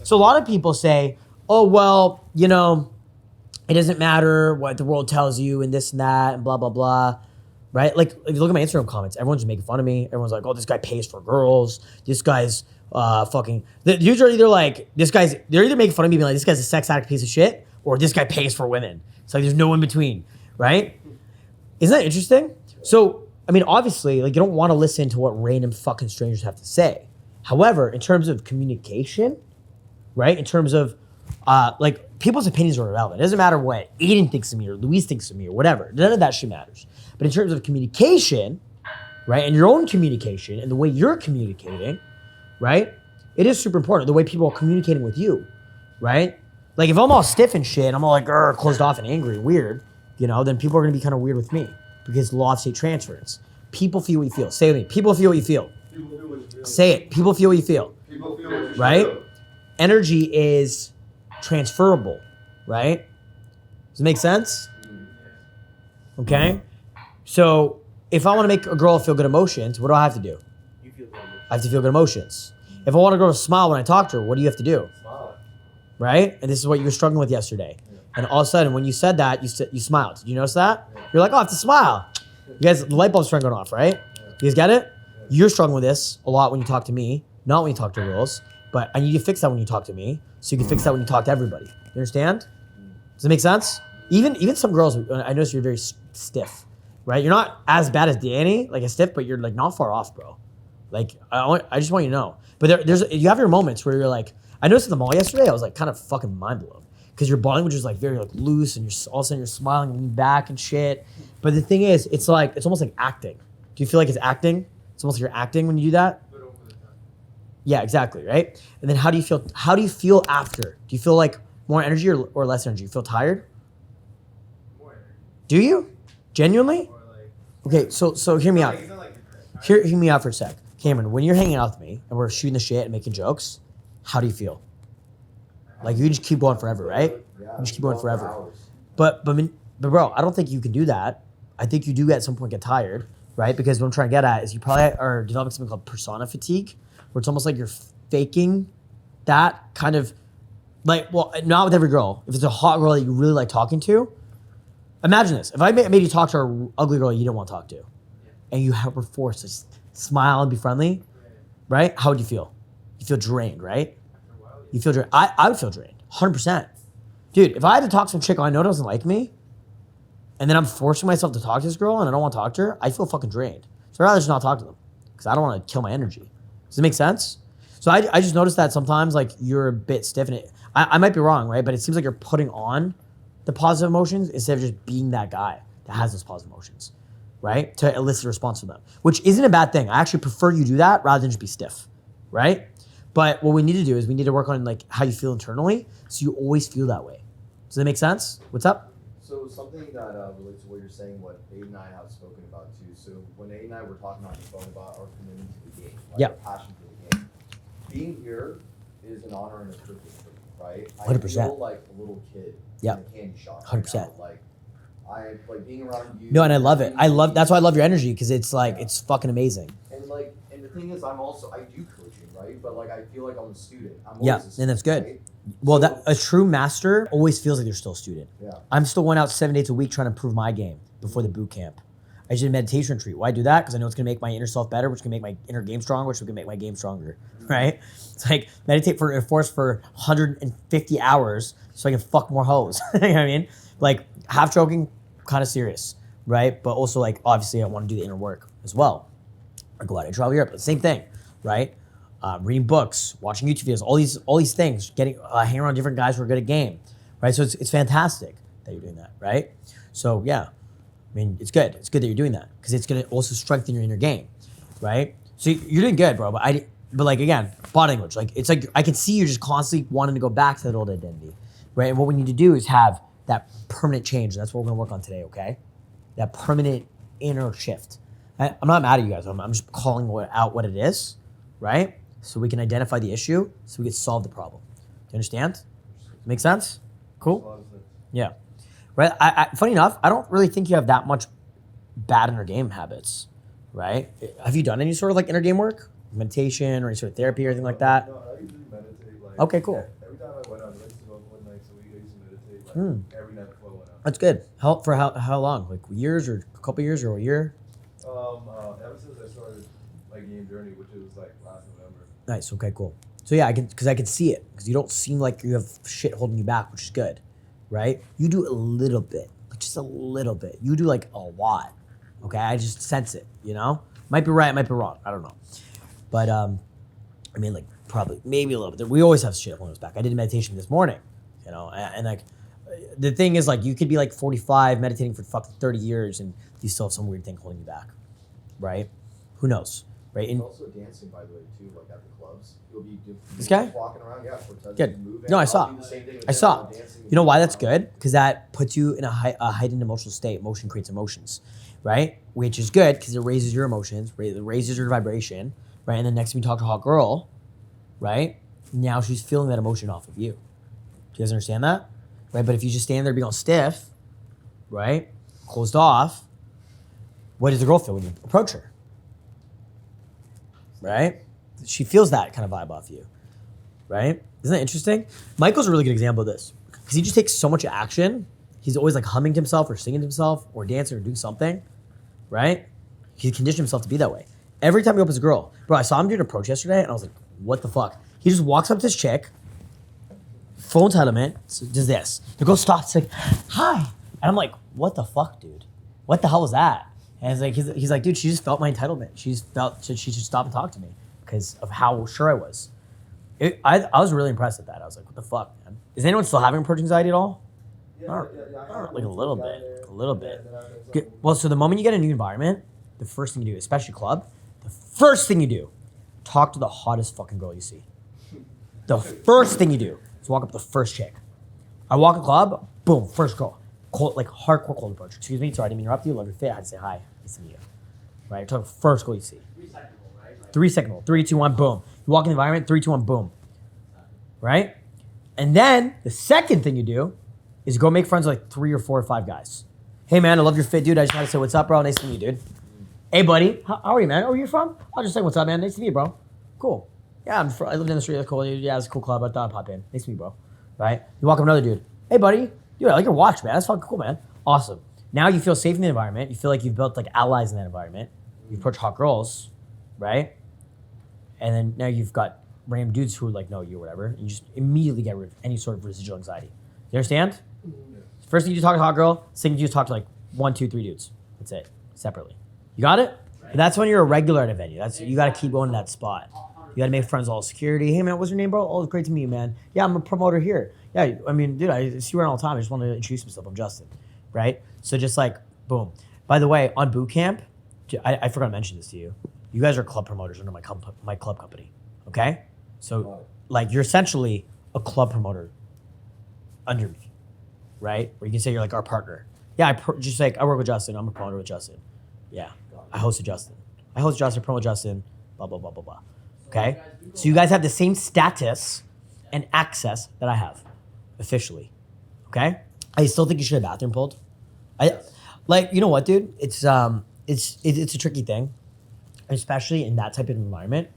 So a lot of people say, oh, well, you know, it doesn't matter what the world tells you and this and that and blah, blah, blah, right? Like, if you look at my Instagram comments, everyone's just making fun of me. Everyone's like, oh, this guy pays for girls. This guy's usually they're like, they're either making fun of me being like, this guy's a sex addict piece of shit, or this guy pays for women. It's like, there's no in between, right? Isn't that interesting? So, I mean, obviously, like, you don't want to listen to what random fucking strangers have to say. However, in terms of communication, right? In terms of, like, people's opinions are irrelevant. It doesn't matter what Aiden thinks of me or Luis thinks of me or whatever. None of that shit matters. But in terms of communication, right, and your own communication and the way you're communicating, right, it is super important. The way people are communicating with you, right? Like, if I'm all stiff and shit, I'm all like, closed off and angry, weird, you know, then people are going to be kind of weird with me because law of state transference. People feel what you feel. Say it with me. People feel what you feel. Say it. People feel what you feel. People feel what you right? feel. Energy is transferable, right? Does it make sense? Okay? So if I want to make a girl feel good emotions, what do I have to do? You feel good emotions. I have to feel good emotions. If I want a girl to smile when I talk to her, what do you have to do? Smile. Right? And this is what you were struggling with yesterday. Yeah. And all of a sudden, when you said that, you smiled. Did you notice that? Yeah. You're like, oh, I have to smile. You guys, the light bulb's starting going off, right? Yeah. You guys get it? Yeah. You're struggling with this a lot when you talk to me, not when you talk to girls. But I need you to fix that when you talk to me, so you can fix that when you talk to everybody. You understand? Does it make sense? Even some girls, I notice you're very stiff, right? You're not as bad as Danny, like a stiff, but you're like not far off, bro. Like I just want you to know. But you have your moments where you're like, I noticed at the mall yesterday, I was like kind of fucking mind blown because your body language is like very like loose, and all of a sudden you're smiling and leaning back and shit. But the thing is, it's almost like acting. Do you feel like it's acting? It's almost like you're acting when you do that. Yeah, exactly, right? And then how do you feel? How do you feel after? Do you feel like more energy or less energy? You feel tired? More energy. Do you? Genuinely? Or like, Okay, so hear me out. it's not like depressed. Hear me out for a sec. Cameron, when you're hanging out with me and we're shooting the shit and making jokes, how do you feel? Like, you just keep going forever, right? Yeah, You just keep going forever. hours. But bro, I don't think you can do that. I think you do at some point get tired, right? Because what I'm trying to get at is you probably are developing something called persona fatigue, where it's almost like you're faking that kind of, like, well, not with every girl. If it's a hot girl that you really like talking to, imagine this. If I made you talk to an ugly girl you didn't want to talk to, and you have her forced to smile and be friendly, right? How would you feel? You feel drained, right? After a while, You feel drained. I would feel drained, 100%. Dude, if I had to talk to some chick I know doesn't like me, and then I'm forcing myself to talk to this girl and I don't want to talk to her, I feel fucking drained. So I'd rather just not talk to them because I don't want to kill my energy. Does it make sense? So I just noticed that sometimes, like, you're a bit stiff, and I might be wrong, right? But it seems like you're putting on the positive emotions instead of just being that guy that has those positive emotions, right? To elicit a response from them, which isn't a bad thing. I actually prefer you do that rather than just be stiff, right? But what we need to do is we need to work on, like, how you feel internally so you always feel that way. Does that make sense? What's up? So something that relates to what you're saying, what Aiden and I have spoken about too. So when Aiden and I were talking on the phone about our commitment to the game, like Yeah. our passion for the game, being here is an honor and a privilege for me, right? 100%. I feel like a little kid Yeah. in a candy shop. 100%. Like I like being around you. No, and I love it. That's why I love your energy, because it's like, it's fucking amazing. And the thing is, I do coaching, right? But like I feel like I'm a student. I'm Yeah, always a student, and that's good. right? Well, So- a true master always feels like they're still a student. Yeah. I'm still going out 7 days a week trying to improve my game before the boot camp. I just did a meditation retreat. Why do that? Because I know it's going to make my inner self better, which can make my inner game stronger, which can make my game stronger, right? It's like meditate for 150 hours so I can fuck more hoes. You know what I mean? Like, half joking, kind of serious, right? But also, like, obviously I want to do the inner work as well. I go out and travel Europe, the same thing, right? Reading books, watching YouTube videos, all these things, getting hanging around different guys who are good at game, right? So it's fantastic that you're doing that, right? So yeah, I mean, it's good. It's good that you're doing that because it's gonna also strengthen your inner game, right? So you're doing good, bro. But like, again, body language, like, it's like I can see you're just constantly wanting to go back to that old identity, right? And what we need to do is have that permanent change. And that's what we're gonna work on today, okay? That permanent inner shift. I'm not mad at you guys. I'm just calling out what it is, right? so we can identify the issue, so we can solve the problem. Do you understand? Make sense? Cool. Yeah. Right. Funny enough, I don't really think you have that much bad inner game habits. Right? Have you done any sort of like inner game work, meditation, or any sort of therapy or anything like that? No, I usually meditate. Like, Okay, cool. Every time I went out, I used to go 4 nights a week. I used to meditate every night before I went out. That's good. How long? Like years or a couple years or a year? Ever since I started my game journey, which was like last November. Nice. Okay. Cool. So yeah, I can see it because you don't seem like you have shit holding you back, which is good, right? You do a little bit, like just a little bit. You do like a lot. Okay, I just sense it. You know, might be right, might be wrong. I don't know, but I mean, like probably maybe a little bit. We always have shit holding us back. I did meditation this morning, you know, and like the thing is, like, you could be like 45 meditating for fucking 30 years and you still have some weird thing holding you back, right? Who knows, right? And And also dancing, by the way, too, like at the clubs. You'll be This guy? walking around, yeah, Cortez Good. is moving. No, I I'll saw. do the same thing with I them, saw. dancing You know why that's around. good? Because that puts you in a heightened emotional state. Motion creates emotions, right? Which is good because it raises your emotions, it raises your vibration, right? And then next time you talk to a hot girl, right? Now she's feeling that emotion off of you. Do you guys understand that? Right? But if you just stand there being all stiff, right? Closed off, what does the girl feel when you approach her? Right? She feels that kind of vibe off you. Right? Isn't that interesting? Michael's a really good example of this because he just takes so much action. He's always like humming to himself or singing to himself or dancing or doing something, right? He conditioned himself to be that way. Every time he opens a girl, bro, I saw him do an approach yesterday and I was like, what the fuck? He just walks up to this chick, full entitlement, so does this. The girl stops, like, hi. And I'm like, what the fuck, dude? What the hell was that? And he's like, dude, she just felt my entitlement. She should stop and talk to me because of how sure I was. I was really impressed at that. I was like, what the fuck, man? Is anyone still having approach anxiety at all? Like a little bit. Good. Well, so the moment you get a new environment, the first thing you do, especially club, the first thing you do, talk to the hottest fucking girl you see. The first thing you do is walk up to the first chick. I walk a club, boom, first girl. Cold, like hardcore cold approach. Excuse me, sorry, I didn't interrupt you. Love your fit. I had to say hi. Nice to meet you. Right, you're talking first girl you see. 3 second rule, right? Like, 3 second rule. 3, 2, 1, boom. You walk in the environment, 3, 2, 1, boom. Right? And then the second thing you do is go make friends with like 3 or 4 or 5 guys. Hey man, I love your fit, dude. I just gotta say what's up, bro. Nice to meet you, dude. Hey buddy, how are you, man? Oh, where you from? I'll just say what's up, man. Nice to meet you, bro. Cool. Yeah, I lived in the street. That's cool. Yeah, it's a cool club. I thought I'd pop in. Nice to meet you, bro. Right? You walk up another dude. Hey buddy, dude, I like your watch, man. That's fucking cool, man. Awesome. Now you feel safe in the environment. You feel like you've built like allies in that environment. You approach hot girls, right? And then now you've got random dudes who like know you or whatever. And you just immediately get rid of any sort of residual anxiety. You understand? First thing you do, talk to a hot girl. Second thing you do, talk to like 1, 2, 3 dudes. That's it, separately. You got it? But that's when you're a regular at a venue. You got to keep going to that spot. You got to make friends with all security. Hey man, what's your name, bro? Oh, it's great to meet you, man. Yeah, I'm a promoter here. Yeah, I mean, dude, I see you around all the time. I just want to introduce myself. I'm Justin, right? So just like, boom. By the way, on boot camp, I forgot to mention this to you. You guys are club promoters under my club company, okay? So like, you're essentially a club promoter under me, right? Where you can say you're like our partner. Yeah, just like I work with Justin. I'm a promoter with Justin. Yeah, I hosted Justin. Promote Justin. Blah blah blah blah blah. Okay, so you guys have the same status and access that I have, officially. Okay, I still think you should have bathroom pulled. Like, you know what, dude? It's a tricky thing, especially in that type of environment.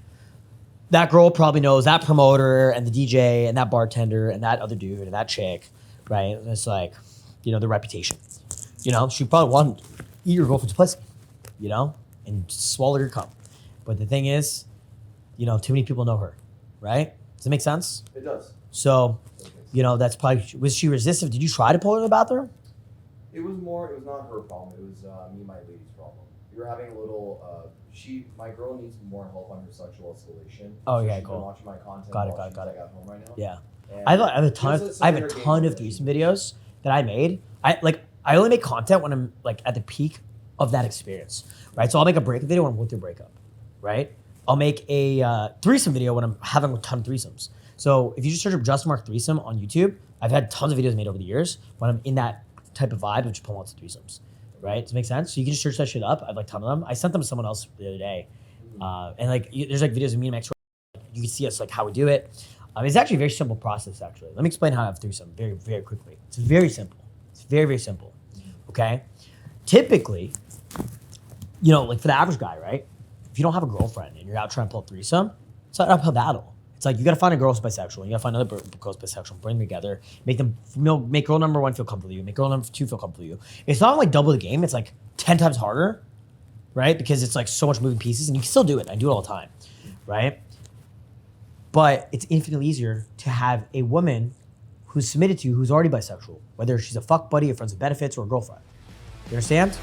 That girl probably knows that promoter and the DJ and that bartender and that other dude and that chick, right? And it's like, you know, the reputation. You know, she probably wanted to eat your girlfriend's pussy, you know, and swallow your cum. But the thing is, you know, too many people know her, right? Does it make sense? It does. So, you know, that's probably, was she resistant? Did you try to pull her in the bathroom? It was not her problem. It was me and my lady's problem. We were having a little, my girl needs more help on her sexual escalation. Oh, so yeah, she's been cool. watching my content Got it, while got it, she's, got like, it. at home right now. Yeah. And I have a ton there's of inner game threesome situation. videos that I made. I only make content when I'm like at the peak of that experience, right? So I'll make a breakup video when I'm going through a breakup, right? I'll make a threesome video when I'm having a ton of threesomes. So if you just search up Justin Marc threesome on YouTube, I've had tons of videos made over the years when I'm in that type of vibe of just pulling lots of threesomes, right? Does it make sense? So you can just search that shit up. I have like a ton of them. I sent them to someone else the other day, and like there's like videos of me and my ex you can see us like how we do it. It's actually a very simple process, actually. Let me explain how I have threesome very, very quickly. It's very simple. It's very, very simple. Okay? Typically, you know, like for the average guy, right? If you don't have a girlfriend and you're out trying to pull a threesome, it's not an uphill battle. It's like you gotta find a girl who's bisexual, you gotta find another girl who's bisexual, bring them together, make them, you know, make girl number 1 feel comfortable with you, make girl number 2 feel comfortable with you. It's not like double the game, it's like 10 times harder, right? Because it's like so much moving pieces, and you can still do it. I do it all the time, right? But it's infinitely easier to have a woman who's submitted to you who's already bisexual, whether she's a fuck buddy, a friends with benefits, or a girlfriend. You understand?